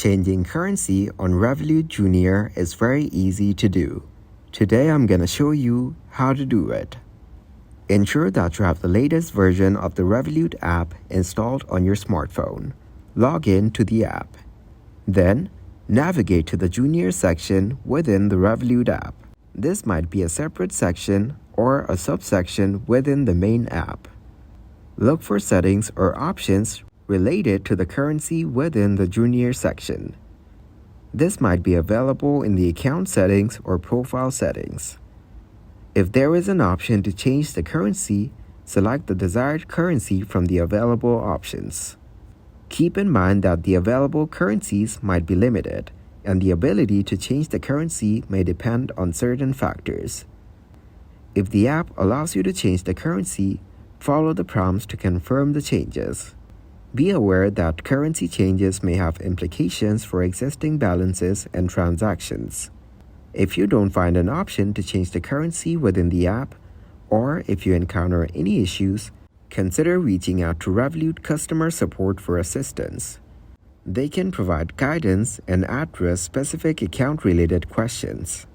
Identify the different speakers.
Speaker 1: Changing currency on Revolut Junior is very easy to do. Today I'm going to show you how to do it. Ensure that you have the latest version of the Revolut app installed on your smartphone. Log in to the app. Then, navigate to the Junior section within the Revolut app. This might be a separate section or a subsection within the main app. Look for settings or options related to the currency within the Junior section. This might be available in the account settings or profile settings. If there is an option to change the currency, select the desired currency from the available options. Keep in mind that the available currencies might be limited, and the ability to change the currency may depend on certain factors. If the app allows you to change the currency, follow the prompts to confirm the changes. Be aware that currency changes may have implications for existing balances and transactions. If you don't find an option to change the currency within the app, or if you encounter any issues, consider reaching out to Revolut customer support for assistance. They can provide guidance and address specific account-related questions.